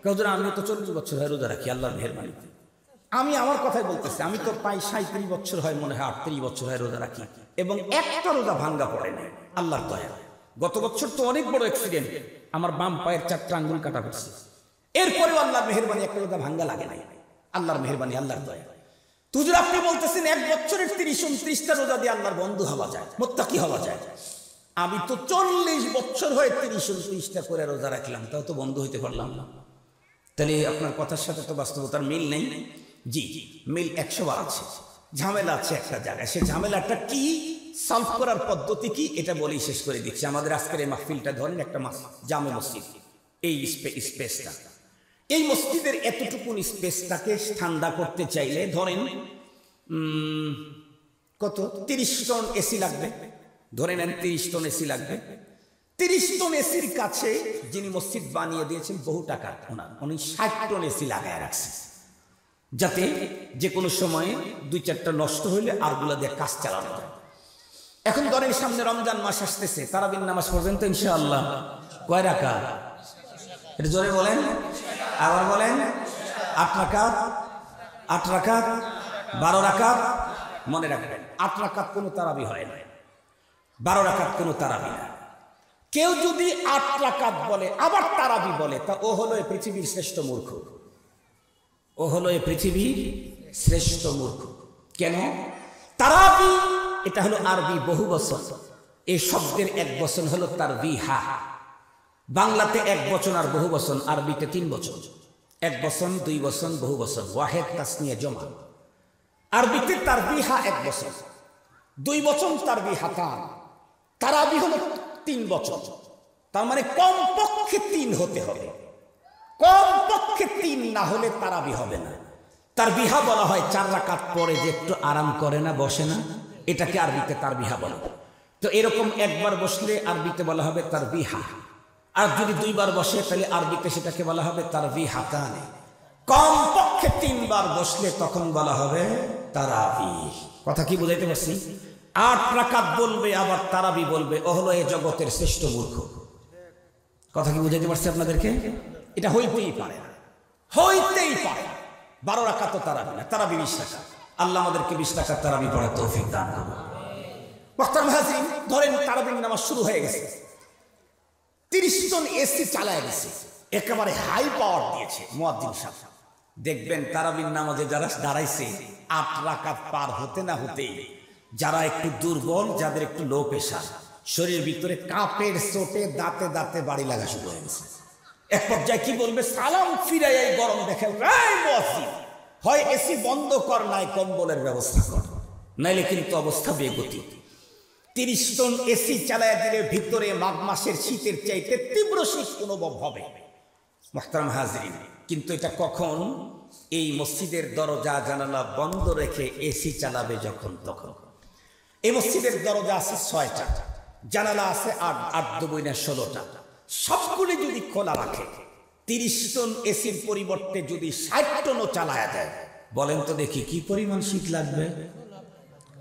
হুজুর আমি তো 40 বছর হয় রোজা রাখি আল্লাহর মেহেরবানিতে। আমি আমার কথাই বলতেছি, আমি তো প্রায় 37 বছর হয়, মনে হয় 38 বছর হয় রোজা রাখি, এবং একটা রোজা ভাঙ্গা পড়ে নাই আল্লাহর দয়া। গত বছর তো অনেক বড় অ্যাক্সিডেন্ট, আমার বাম পায়ের 4টা আঙ্গুল কাটা পড়ছে, এরপরেও আল্লাহর মেহেরবানি একটা রোজা ভাঙ্গা লাগে নাই, আল্লাহর মেহেরবানি, আল্লাহর দয়া। হুজুর আপনি বলতেছেন 1 বছরের 30-29টা রোজা দিয়ে আল্লাহর বন্ধু হওয়া যায়, মুত্তাকি হওয়া যায়। আমি তো 40 বছর হয়ে 30-29টা করে রোজা রাখলাম, তাও তো বন্ধু হইতে পারলাম না। তাহলে আপনার কথার সাথে তো বাস্তবতার মিল নেই। জি মিল 100 বার আছে, ঝামেলা আছে একটা জায়গায়। সে ঝামেলাটা কি, সলভ করার পদ্ধতি কি, এটা বলেই শেষ করে দিচ্ছি। আমাদের আজকের এই মাহফিলটা ধরেন একটা জামে মসজিদ, এই স্পেসটা, এই মসজিদের এতটুকু স্পেসটাকে ঠান্ডা করতে চাইলে ধরেন কত 30 টন এসি লাগবে, ধরে নেন 30 টন এসি লাগবে। 30 টন এসির কাছে যিনি মসজিদ বানিয়ে দিয়েছেন বহু টাকা, উনি 60 টন এসি লাগায় রাখছে, যাতে যে কোনো সময় 2-4টা নষ্ট হইলে আরগুলা দিয়ে কাজ চালানো যায়। এখন ধরেন সামনে রমজান মাস আসতেছে, তারাবির নামাজ পড়বেন তো ইনশাআল্লাহ। কয় রাকাত? এটা জোরে বলেন, আবার বলেন। 8 রাকাত, 8 রাকাত, 12 রাকাত। মনে রাখবেন 8 রাকাত কোনো তারাবি হয় না, 12 রাকাত কোনো তারাবি না। কেউ যদি 8 রাকাত বলে আবার তারাবি বলে, তা ও হলো এই পৃথিবীর শ্রেষ্ঠ মূর্খ, ও হলো এই পৃথিবীর শ্রেষ্ঠ মূর্খ। কেন? তারাবি এটা হলো আরবি বহু বচন, এই শব্দের 1 বচন হলো তারবিহা। বাংলাতে 1 বচন আর বহু বচন, আরবিতে 3 বচন। 1 বচন, 2 বচন, বহু বচন, ওয়াহেদ তাসনিয়া জমা। আরবিতে তারবিহা 1 বচন, 2 বচন তারবিহাতান। তারাবি হলো 3 বচন, তার মানে কমপক্ষে 3 হতে হবে, কমপক্ষে 3 না হলে তারাবি হবে না। তারবিহা বলা হয় 4 রাকাত পরে যে একটু আরাম করে না, বসে না, এটাকে আরবিতে তারবিহা বলে। তো এরকম একবার বসলে আরবিতে বলা হবে তারবিহা, আর যদি 2 বার বসে তাহলে আরবিতে সেটাকে বলা হবে তারবিহাতান। কমপক্ষে 3 বার বসলে তখন বলা হবে তারাবি। কথা কি বুঝাইতে পারছি? 8 রাকাত বলবে আবার তারাবি বলবে, ও হলো এই জগতের শ্রেষ্ঠ মূর্খ। কথা কি বুঝাইতে পারছি আপনাদেরকে? এটা হইতেই পারে না, হইতেই পারে। 12 রাকাত তারাবি না, তারাবি 20 রাকাত। আল্লাহ আমাদেরকে 20 রাকাত তারাবি পড়ার তৌফিক দান করুন। মুহতারাম হাজিরিন, ধরেন তারাবির নামাজ শুরু হয়ে গেছে, 30 টন এসি চালায় গেছে, একেবারে হাই পাওয়ার দিয়েছে মুয়াজ্জিন সাহেব। দেখবেন তারাবির নামাজে যারা দাঁড়াইছে 8 রাকাত পার হতে না হতেই যারা একটু দুর্বল, যাদের একটু লো প্রেশার, শরীরের ভিতরে কাপের চোটে দাঁতে দাঁতে বাড়ি লাগা শুরু হয়ে গেছে। এক পর্যায়ে কি বলবে, সালাম ফিরাই এই গরম দেখে, হয় এসি বন্ধ কর, নাই কম্বলের ব্যবস্থা কর, নাইলে কিন্তু অবস্থা বেগতি। 30 টন এসি চালায় দিলে ভিতরে মাঘ মাসের শীতের চাইতে তীব্র শীত অনুভব হবে মুহতারাম হাজরিন। কিন্তু এটা কখন? এই মসজিদের দরজা জানালা বন্ধ রেখে এসি চালাবে যখন তখন। এই মসজিদের দরজা আছে 6টা, জানালা আছে 8-2-16টা, সবগুলি যদি খোলা রাখে 30 টন এসির পরিবর্তে যদি 60 টনও চালায়া দেয়, বলেন তো দেখি কি পরিমাণ শীত লাগবে?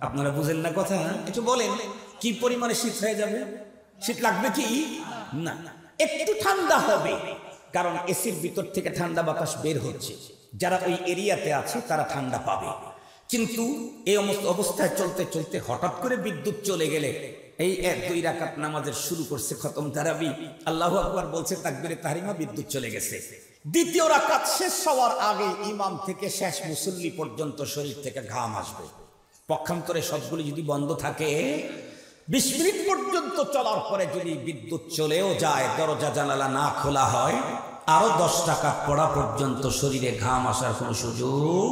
আপনারা বুঝেন না কথা? একটু বলেন কি পরিমাণে শীত হয়ে যাবে? শীত লাগবে কি না? একটু ঠান্ডা হবে, কারণ এসির ভিতর থেকে ঠান্ডা বাতাস বের হচ্ছে, যারা ওই এরিয়াতে আছে তারা ঠান্ডা পাবে। কিন্তু এই অবস্থায় চলতে চলতে হঠাৎ করে বিদ্যুৎ চলে গেলে, এই 1-2 রাকাত নামাজের শুরু করছে খতম তারাবি, আল্লাহু আকবার বলছে, তাকবীরে তাহরিমা, বিদ্যুৎ চলে গেছে। দ্বিতীয় রাকাত শেষ হওয়ার আগে ইমাম থেকে শেষ মুসল্লি পর্যন্ত শরীর থেকে ঘাম আসবে। পক্ষান্তরে সবগুলি যদি বন্ধ থাকে 20 মিনিট পর্যন্ত চলার পরে যদি বিদ্যুৎ চলেও যায়, দরজা জানালা না খোলা হয়, আরো 10 টাকা পড়া পর্যন্ত শরীরে ঘাম আসার কোনো সুযোগ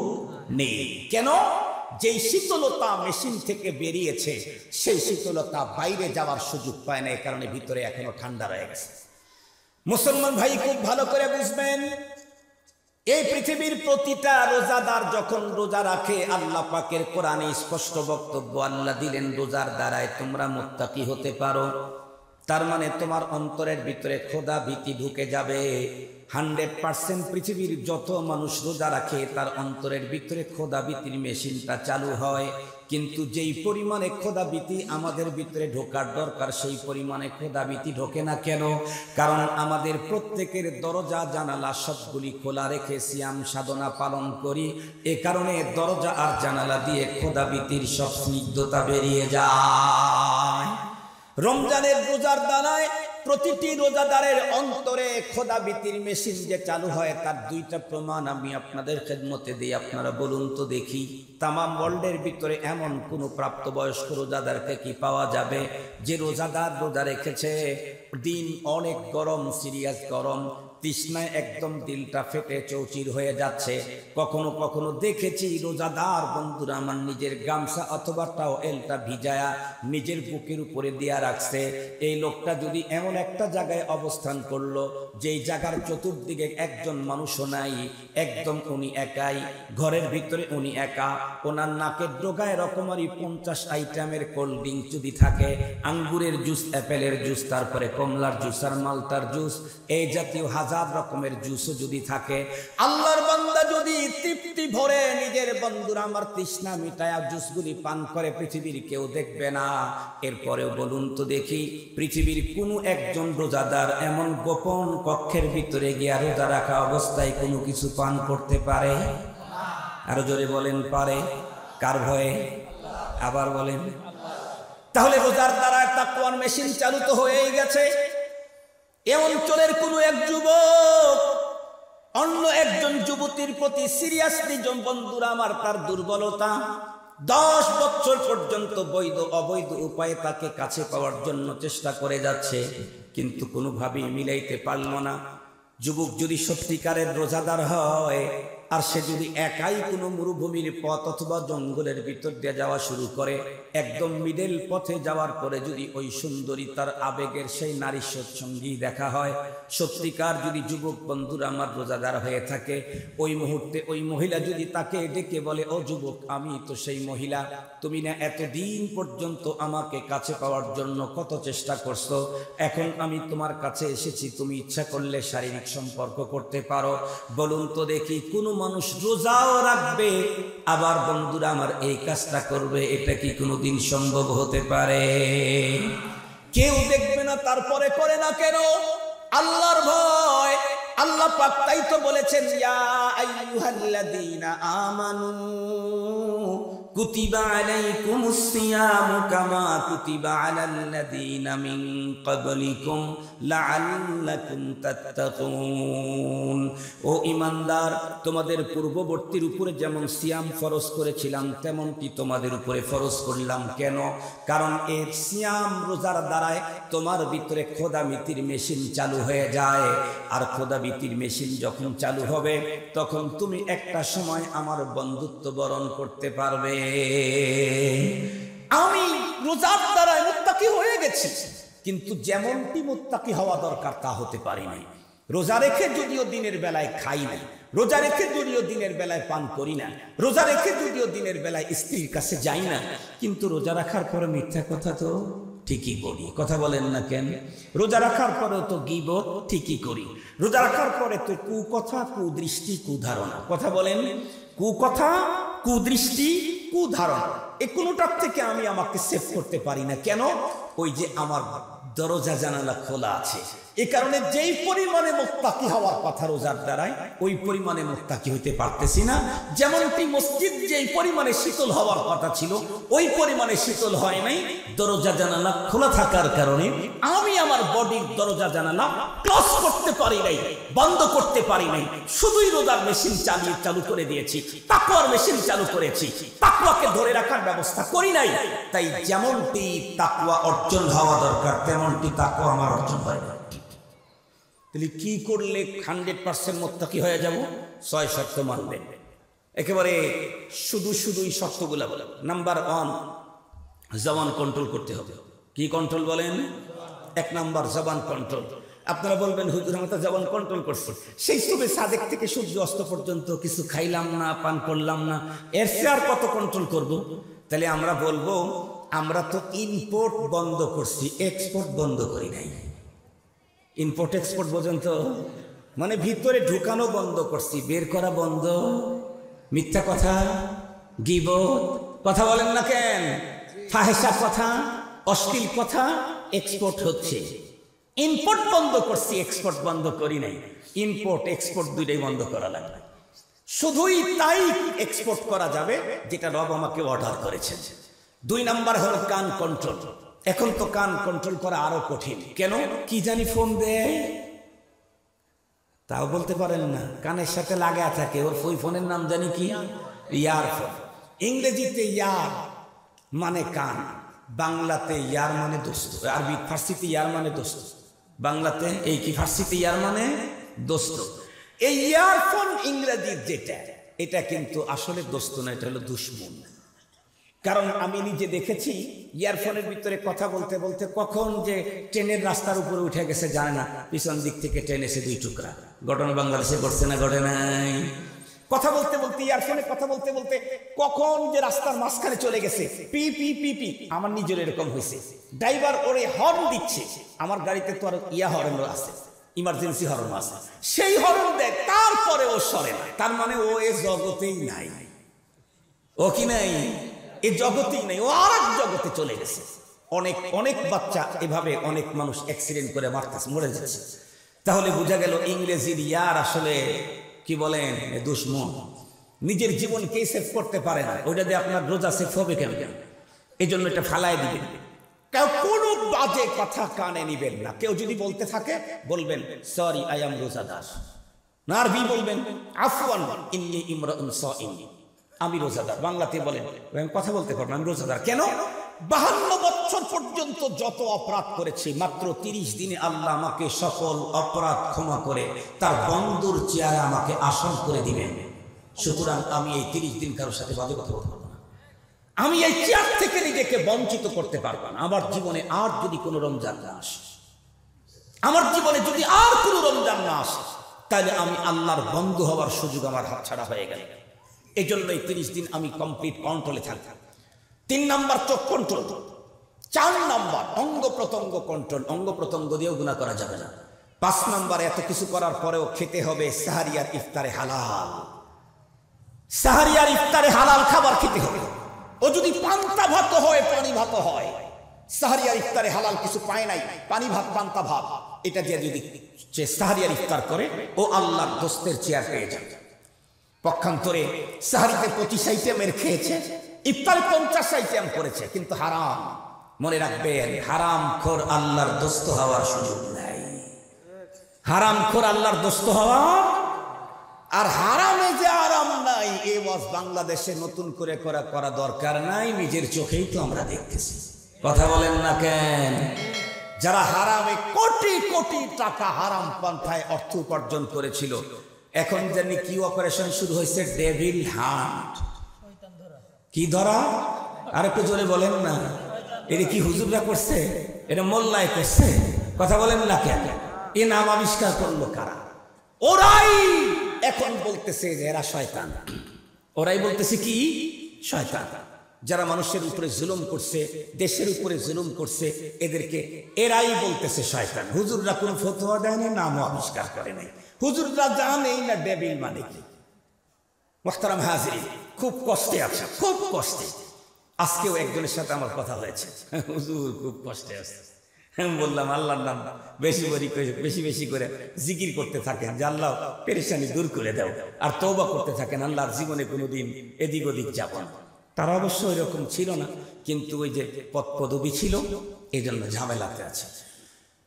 নেই। কেন? যেই শীতলতা মেশিন থেকে বেরিয়েছে সেই শীতলতা বাইরে যাওয়ার সুযোগ পায় না, এই কারণে ভিতরে এখনো ঠান্ডা রয়ে গেছে। মুসলমান ভাই খুব ভালো করে বুঝবেন, এই পৃথিবীর প্রতিটা রোজাদার যখন রোজা রাখে, আল্লাহ পাকের কোরআনে স্পষ্ট বক্তব্য আল্লাহ দিলেন, রোজার দ্বারায় তোমরা মুত্তাকি হতে পারো। তার মানে তোমার অন্তরের ভিতরে খোদা ভীতি ঢুকে যাবে। 100% পৃথিবীর যত মানুষ রোজা রাখে তার অন্তরের ভিতরে খোদা ভীতির মেশিনটা চালু হয়, কিন্তু যেই পরিমাণে খোদা ভীতি আমাদের ভিতরে ঢোকার দরকার সেই পরিমাণে খোদা ভীতি ঢোকে না। কেন? কারণ আমাদের প্রত্যেকের দরজা জানালা সবগুলি খোলা রেখে সিয়াম সাধনা পালন করি, এ কারণে দরজা আর জানালা দিয়ে খোদা ভীতির সব স্নিগ্ধতা বেরিয়ে যায়। রমজানের রোজার দ্বারায় প্রতিটি রোজাদারের অন্তরে খোদা ভীতির মেশিন যে চালু হয়, তার 2টা প্রমাণ আমি আপনাদের খেদমতে দিই। আপনারা বলুন তো দেখি, তামাম ওয়ার্ল্ডের ভিতরে এমন কোন প্রাপ্তবয়স্ক রোজাদারকে কি পাওয়া যাবে যে রোজাদার রোজা রেখেছে, দিন অনেক গরম, সিরিয়াস গরম, তৃষ্ণায় একদম দিলটা ফেটে চৌচির হয়ে যাচ্ছে। কখনো কখনো দেখেছি রোজাদার বন্ধুরা আমার নিজের গামছা অথবা টাওয়েলটা ভিজায়া নিজের বুকের উপরে দেয়া রাখছে। এই লোকটা যদি এমন একটা জায়গায় অবস্থান করলো যেই জায়গার চতুর্দিকে একজন মানুষও নাই, একদম উনি একাই, ঘরের ভিতরে উনি একা, ওনার নাকের ডোগায় রকমারি 50 আইটেমের কোল্ড ড্রিঙ্ক যদি থাকে, আঙ্গুরের জুস, অ্যাপেলের জুস, তারপরে কমলার জুস আর মালটার জুস, এই জাতীয় 1000 রকমের জুসও যদি থাকে, আল্লাহর বান্দা যদি তৃপ্তি ভরে নিজের বন্ধুরা আমার তৃষ্ণা মিটায়া জুসগুলি পান করে, পৃথিবীর কেউ দেখবে না। এরপরেও বলুন তো দেখি, পৃথিবীর কোনো একজন রোজাদার এমন গোপন কক্ষের ভিতরে গিয়া রোজা রাখা অবস্থায় কোনো কিছু পান করতে পারে? আরো জোরে বলেন, পারে? কার ভয়ে? আবার বলেন। তাহলে রোজার দ্বারা তাকওয়ার মেশিন চালু তো হয়েই গেছে। এ অঞ্চলের কোন এক যুবক অন্য একজন যুবতীর প্রতি সিরিয়াসলি, বন্ধুরা আমার, তার দুর্বলতা 10 বছর পর্যন্ত বৈধ অবৈধ উপায়ে তাকে কাছে পাওয়ার জন্য চেষ্টা করে যাচ্ছে, কিন্তু কোনোভাবেই মিলাইতে পারল না। যুবক যদি সত্যিকারের রোজাদার হয় আর সে যদি একাই কোনো মরুভূমির পথ অথবা জঙ্গলের ভিতর দিয়ে যাওয়া শুরু করে, একদম মিডল পথে যাওয়ার পরে যদি ওই সুন্দরী তার আবেগের সেই নারী সঙ্গী দেখা হয়, সত্যিকার যদি যুবক বন্ধুরা আমার রোজাদার হয়ে থাকে, ওই মুহূর্তে ওই মহিলা যদি তাকে ডেকে বলে, ও যুবক, আমি তো সেই মহিলা, তুমি না এতদিন পর্যন্ত আমাকে কাছে পাওয়ার জন্য কত চেষ্টা করছো, এখন আমি তোমার কাছে এসেছি, তুমি ইচ্ছা করলে শারীরিক সম্পর্ক করতে পারো। বলুন তো দেখি, কোনো মানুষ রোজাও রাখবে আবার বন্ধুরা আমার এই কাজটা করবে? এটা কি কোনোদিন সম্ভব হতে পারে? কেউ দেখবে না তারপরে করে না কেন? আল্লাহর ভয়। আল্লাহ পাক তাই তো বলেছেন, ইয়া আইয়ুহাল্লাযীনা আমানু কুতিবা আলাইকুমুস সিয়ামু কামা কুতিবা আলাল্লাযীনা মিন ক্বাবলিকুম লাআল্লাকুম তাত্তাকুন। ও ঈমানদার, তোমাদের পূর্ববর্তীর উপরে যেমন সিয়াম ফরজ করেছিলাম তেমনটি তোমাদের উপরে ফরজ করলাম। কেন? কারণ এই সিয়াম রোজার দ্বারায় তোমার ভিতরে খোদামিতির মেশিন চালু হয়ে যায়, আর খোদামিতির মেশিন যখন চালু হবে তখন তুমি একটা সময় আমার বন্ধুত্ব বরণ করতে পারবে। আমি রোজার দ্বারাই মুত্তাকি হয়ে গেছি, কিন্তু যেমনটি মুত্তাকি হওয়া দরকার তা হতে পারি নাই। রোজা রেখে যদিও দিনের বেলায় খাই নাই, রোজা রেখে যদিও দিনের বেলায় পান করি না, রোজা রেখে যদিও দিনের বেলায় স্ত্রীর কাছে যাই না, কিন্তু রোজা রাখার পরে মিথ্যা কথা তো ঠিকই বলি। কথা বলেন না কেন? রোজা রাখার পরেও তো গীবত ঠিকই করি, রোজা রাখার পরে তো কুকথা, কুদৃষ্টি, কুধারণা। কথা বলেন, কুকথা, কুদৃষ্টি, কুধারণা, এই কোনোটার থেকে আমি আমাকে সেভ করতে পারি না। কেন? ওই যে আমার দরজা জানালা খোলা আছে, এ কারণে যেই পরিমাণে মুত্তাকি হওয়ার কথা রোজার দ্বারাই, ওই পরিমাণে মুত্তাকি হইতে পারতেছি না। যেমনটি মসজিদ যেই পরিমাণে শীতল হওয়ার কথা ছিল, ওই পরিমাণে শীতল হয় নাই। দরজা জানালা খোলা থাকার কারণে আমি আমার বডির দরজা জানালা ক্লোজ করতে পারি নাই, বন্ধ করতে পারি নাই। শুধুই রোজার মেশিন চালু করে দিয়েছি, তাকওয়ার মেশিন চালু করেছি, তাকওয়াকে ধরে রাখার ব্যবস্থা করি নাই। তাই যেমনটি তাকওয়া অর্জন হওয়া দরকার, তেমনটি তাকওয়া আমার অর্জন হয় না। তাহলে কি করলে 100% মুত্তাকি হয়ে যাব? 6 শর্ত মানবেন। একেবারে শুধুই শর্তগুলা বলে। নাম্বার 1, জবান কন্ট্রোল করতে হবে। কি কন্ট্রোল বলেন? 1 নাম্বার জবান কন্ট্রোল। আপনারা বলবেন হুজুর আমরা তো জবান কন্ট্রোল করছি, সেই সুবে সাদেক থেকে সূর্য অস্ত পর্যন্ত কিছু খাইলাম না, পান করলাম না, এর চেয়ে আর কত কন্ট্রোল করব? তাহলে আমরা বলবো আমরা তো ইম্পোর্ট বন্ধ করছি, এক্সপোর্ট বন্ধ করি নাই। ইম্পোর্ট এক্সপোর্ট পর্যন্ত মানে ভিতরে ঢুকানো বন্ধ করছি, বের করা বন্ধ। মিথ্যা কথা, গীবত, কথা বলেন না কেন? ফাহেসা কথা, অশ্লীল কথা এক্সপোর্ট হচ্ছে। ইম্পোর্ট বন্ধ করছি, এক্সপোর্ট বন্ধ করি নাই। ইম্পোর্ট এক্সপোর্ট দুইটাই বন্ধ করা লাগবে। শুধুই তাই এক্সপোর্ট করা যাবে যেটা রব আমাকে অর্ডার করেছেন। 2 নাম্বার হলো কান কন্ট্রোল। এখন তো কান কন্ট্রোল করা আরো কঠিন। কেন? কি জানি ফোন দেয়, তাও বলতে পারেন না, কানের সাথে লাগায় থাকে। ওই ফোনের নাম জানি কি? ইয়ারফোন। ইংরেজিতে ইয়ার মানে কান, বাংলাতে ইয়ার মানে দোস্ত, আরবি ফার্সিতে ইয়ার মানে দোস্ত, বাংলাতে এই কি ফার্সিতে ইয়ার মানে দোস্ত। এই ইয়ারফোন ইংরেজির যেটা, এটা কিন্তু আসলে দোস্ত না, এটা হলো দুশমন। কারণ আমি নিজে দেখেছি ইয়ারফোনের ভিতরে কথা বলতে বলতে কখন যে ট্রেনের রাস্তার উপরে উঠে গেছে জানে না, পিছন দিক থেকে ট্রেন এসে 2 টুকরা। ঘটনা বাংলাদেশে ঘটছে না ঘটে নাই? কথা বলতে বলতে ইয়ারফোনে কথা বলতে বলতে কখন যে রাস্তার মাঝখানে চলে গেছে, পি পি পি পি। আমার নিজের এরকম হয়েছে, ড্রাইভার ওরে হর্ন দিচ্ছে, আমার গাড়িতে তো আর হর্ন আছে, ইমার্জেন্সি হর্ন আছে, সেই হর্ন দেয়, তারপরে ও সরে না। তার মানে ও এ জগতেই নাই, ও কি নাই, এই জগতেই নাই, ও আর এক জগতে চলে গেছে। অনেক বাচ্চা এভাবে, অনেক মানুষ অ্যাক্সিডেন্ট করে মরে যাচ্ছে। তাহলে বোঝা গেল ইংরেজির ইয়ার আসলে কি বলেন, দুশমন। নিজের জীবনকে সেভ করতে পারে না, ওইটা দিয়ে আপনার রোজা সেভ হবে কেমন? এই জন্য এটা ফালাই দিবেন। কেউ কোনো বাজে কথা কানে নিবেন না। কেউ যদি বলতে থাকে বলবেন সরি আই এম রোজাদার, নারবি বলবেন আফওয়ান ইন্নী ইমরাউন সাইম, আমি রোজাদার। বাংলাতে বলেন কথা বলতে পারবেন আমি রোজাদার। কেন? 52 বছর পর্যন্ত যত অপরাধ করেছি, মাত্র 30 দিনে আল্লাহ আমাকে সকল অপরাধ ক্ষমা করে তার বন্ধুর চেয়ারে আমাকে আসন করে দিবেন। সুতরাং আমি এই 30 দিন কারোর সাথে বাজে কথা বলতে পারবো না, আমি এই চেয়ার থেকে নিজেকে বঞ্চিত করতে পারবো না। আমার জীবনে আর যদি কোনো রমজান না আসে, আমার জীবনে যদি আর কোনো রমজান না আসে, তাহলে আমি আল্লাহর বন্ধু হওয়ার সুযোগ আমার হাতছাড়া হয়ে গেল। এই জন্য এই 30 দিন আমি কমপ্লিট কন্ট্রোলে থাকতাম। 3 নাম্বার চোখ কন্ট্রোল। 4 নাম্বার অঙ্গ প্রত্যঙ্গ কন্ট্রোল, অঙ্গ প্রত্যঙ্গ দিয়েও গুনাহ করা যাবে না। 5 নাম্বার এত কিছু করার পরেও খেতে হবে সাহারি আর ইফতারে হালাল। সাহারি আর ইফতারে হালাল খাবার খেতে হবে। ও যদি পান্তা ভাত হয়, পানি ভাত হয়, সাহারি আর ইফতারে হালাল কিছু পায় নাই, পানি ভাত পান্তা ভাত, এটা দিয়ে যদি সাহারি আর ইফতার করে, ও আল্লাহর দোস্তের চেয়ার পেয়ে যাবে। পক্ষান্তরে সাহারিতে 25 আইটেমের খেয়েছে, ইফতারে 50 আইটেম করেছে, কিন্তু হারাম। মনে রাখবেন, হারাম খোর আল্লাহর দোস্ত হওয়ার সুযোগ নাই। হারাম খোর আল্লাহর দোস্ত হওয়া, আর হারামে যে আরাম নাই, এই ওয়াজ বাংলাদেশে নতুন করে করা দরকার নাই, নিজের চোখেই তো আমরা দেখতেছি। কথা বলেন না কেন? যারা হারামে কোটি কোটি টাকা হারাম পন্থায় অর্থ উপার্জন করেছিল, এখন জানি কি অপারেশন শুরু হয়েছে, ডেভিল হান্ট। কি ধরা? আর একটু জোরে বলেন না। এটা কি হুজুররা করছে? এটা মোল্লায় করছে? কথা বলেন না কেন? এ নাম আবিষ্কার করলো কারা? ওরাই এখন বলতেছে যে এরা শয়তান। ওরাই বলতেছে কি? শয়তান। যারা মানুষের উপরে জুলুম করছে, দেশের উপরে জুলুম করছে, এদেরকে এরাই বলতেছে শয়তান। হুজুররা কোন ফতোয়া দেয় না, নামও আবিষ্কার করে নাই। হুজুররা জানেই না ডেভিল মানে কি। মুহতারাম হাজিরিন, খুব কষ্টে আছে, খুব কষ্টে। আজকেও একজনের সাথে আমার কথা হয়েছে, হুজুর খুব কষ্টে আছে। আমি বললাম আল্লাহর নাম বেশি বেশি করে জিকির করতে থাকেন যে আল্লাহ পেরেশানি দূর করে দাও, আর তওবা করতে থাকেন, আল্লাহর জীবনে কোনোদিন এদিক ওদিক যাব না। তারা অবশ্য ওইরকম ছিল না, কিন্তু ওই যে পদ পদবি ছিল, এই জন্য ঝামেলাতে আছে।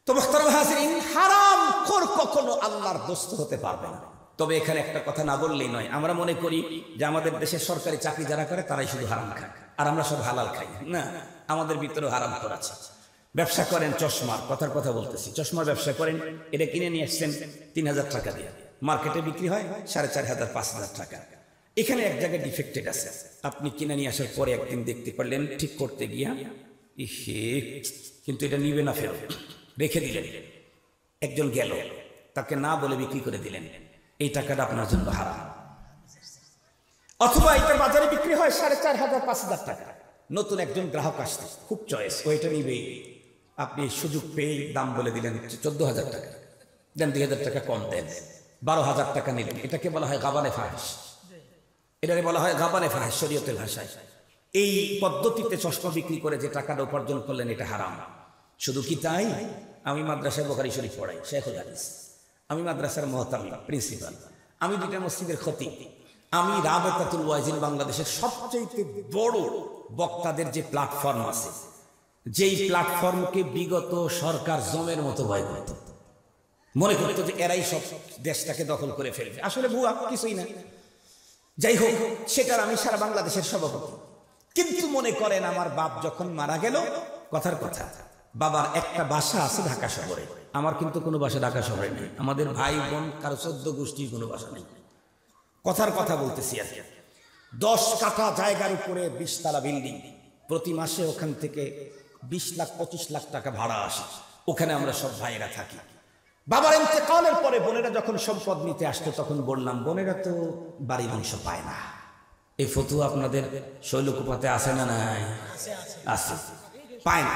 তো মুহতারাম হাজিরিন, হারামখোর কখনো আল্লাহর দোস্ত হতে পারবে না। তবে এখানে একটা কথা না বললেই নয়, আমরা মনে করি যে আমাদের দেশের সরকারি চাকরি যারা করে তারাই শুধু হারাম খায় আর আমরা সব হালাল খাই। না, আমাদের ভিতরে হারামখোর আছে। ব্যবসা করেন চশমার, কথার কথা বলতেছি, চশমার ব্যবসা করেন, এটা কিনে নিয়ে আসছেন 3000 টাকা দিয়ে, মার্কেটে বিক্রি হয় 4500 5000 টাকা। এখানে এক জায়গায় ডিফেক্টেড আছে, আপনি কিনে নিয়ে আসার পরে একদিন দেখতে পারলেন ঠিক করতে গিয়া কিন্তু এটা নিবে না, ফেরত রেখে দিলেন। একজন গেল, তাকে না বলে বিক্রি করে দিলেন, এই টাকাটা আপনার জন্য হারাম। অথবা এটা বাজারে বিক্রি হয় 4500 5000 টাকা, নতুন একজন গ্রাহক আসছে, খুব চয়েস, ওইটা নিবে, আপনি সুযোগ পেয়ে দাম বলে দিলেন 14000 টাকা, দেন 2000 টাকা কম দেন, 12000 টাকা নিলেন। এটাকে বলা হয় গাবানে ফাহিশ। এটাকে বলা হয় গাবানে ফাহিশ শরীয়তের ভাষায়। এই পদ্ধতিতে চশমা বিক্রি করে যে টাকাটা উপার্জন করলেন, এটা হারাম। শুধু কি তাই? আমি মাদ্রাসায় বুখারী শরীফ পড়াই, শেখুল হাদিস। আমি মাদ্রাসার মুহতামিম, প্রিন্সিপাল। আমি 2টা মসজিদের খতিব। আমি রাবেতাতুল ওয়াইজিন বাংলাদেশের সবচেয়ে বড় বক্তাদের যে প্ল্যাটফর্ম আছে, যেই প্ল্যাটফর্মকে বিগত সরকার জমের মতো ভয় করত, মনে করতো যে এরাই সব দেশটাকে দখল করে ফেলবে। আসলে ভুয়া, কিছুই না। যাই হোক, সেটার আমি সারা বাংলাদেশের সভাপতি। কিন্তু মনে করেন আমার বাপ যখন মারা গেল, কথার কথা, বাবার একটা বাসা আছে ঢাকা শহরে, আমার কিন্তু কোনো বাসা ঢাকা শহরে নেই। আমাদের ভাই বোন কারো 14 গোষ্ঠীর কোনো বাসা নেই। কথার কথা বলতেছি আর কি। 10 কাঠা জায়গার উপরে 20 তলা বিল্ডিং, প্রতি মাসে ওখান থেকে 20 লাখ 25 লাখ টাকা ভাড়া আসে। ওখানে আমরা সব ভাইয়েরা থাকি। বাবার ইন্তেকালের পরে বোনেরা যখন সম্পদ নিতে আসতো, তখন বললাম বোনেরা তো বাড়ির অংশ পায় না। এই ফতুয়া আপনাদের শৈলকুপাতে আছে না? নাই, আছে, পায় না।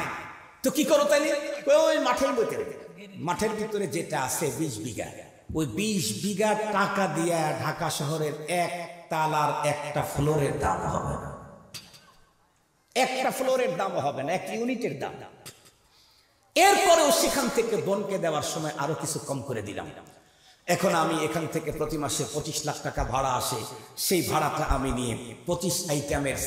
তো কি করো তাইলে? ওই মাঠের ভিতরে যেটা আছে 20 বিঘা, ওই 20 বিঘা টাকা দিয়া ঢাকা শহরের এক তালার একটা ফ্লোরের দাম হবে না। একটা ফ্লোরের দাম হবে না, 1 ইউনিটের দাম। এরপরেও সেখান থেকে বোনকে দেওয়ার সময় আরো কিছু কম করে দিলাম। এখন আমি এখান থেকে প্রতি মাসে 25 লাখ টাকা ভাড়া আসে। সেই ভাড়াটা আমি নিয়ে 25 আইটেমের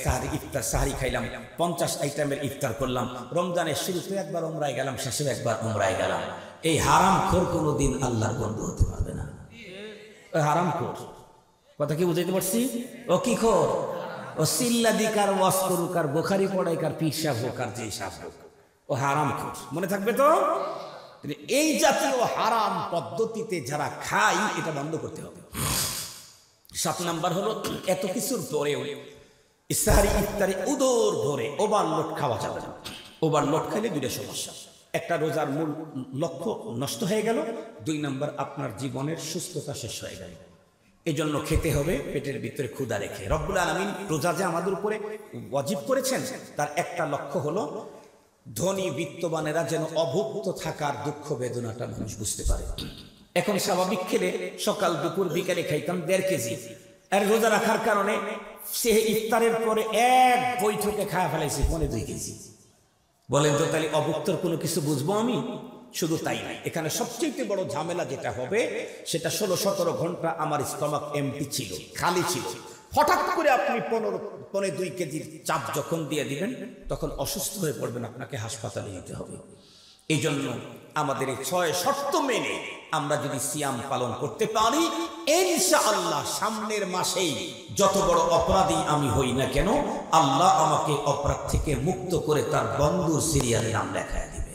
সাহারি খাইলাম, 50 আইটেমের ইফতার করলাম। রমজানের শুরুতে একবার উমরায় গেলাম, শেষে একবার উমরায় গেলাম। এই হারামখোর কোনোদিন আল্লাহর বন্ধু হতে পারবে না। হারামখোর কথা কি বুঝাইতে পারছি? ও কি খোর? ও সিল্লাদিকার ওয়াজ করুকার, বুখারী পড়াইকার, পীর সাহেব হোক আর যেই সাহেব হোক, ও হারামখোর। মনে থাকবে তো? এই জাতীয় হারাম পদ্ধতিতে যারা খায়, এটা বন্ধ করতে হবে। 7 নাম্বার হলো, এত কিছুর পরেও ইফতারি উদর ভরে ওভারলোড খাওয়া যাবে না। ওভারলোড খাইলে 2টা সমস্যা। একটা, রোজার মূল লক্ষ্য নষ্ট হয়ে গেল। 2 নাম্বার, আপনার জীবনের সুস্থতা শেষ হয়ে গেল। এই জন্য খেতে হবে পেটের ভিতরে ক্ষুধা রেখে। রব্বুল আলামিন রোজা যে আমাদের উপরে ওয়াজিব করেছেন, তার একটা লক্ষ্য হলো ধনী বিত্তবানেরা যেন অভুক্ত থাকার দুঃখ বেদনাটা মানুষ বুঝতে পারে। এখন স্বাভাবিক খেলে সকাল দুপুর বিকালে খাইতাম 1.5 কেজি, আর রোজা রাখার কারণে সে ইফতারের পরে এক বৈঠকে খাওয়া ফেলাইছে 2.5 কেজি। বলেন তো, তাহলে অভুক্তর কোনো কিছু বুঝবো আমি? শুধু তাই নয়, এখানে সবচেয়ে বড় ঝামেলা যেটা হবে, সেটা 16-17 ঘন্টা আমার স্টমাক এমটি ছিল, খালি ছিল। হঠাৎ করে আপনি 15-2 কেজির চাপ যখন দিয়ে দিবেন, তখন অসুস্থ হয়ে পড়বেন, আপনাকে হাসপাতালে যেতে হবে। এই জন্য আমাদের এই 6 শর্ত মেনে আমরা যদি সিয়াম পালন করতে পারি, ইনশাআল্লাহ সামনের মাসেই যত বড় অপরাধী আমি হই না কেন, আল্লাহ আমাকে অপরাধ থেকে মুক্ত করে তার বন্ধুর সিরিয়ালে নাম লেখায় দিবে।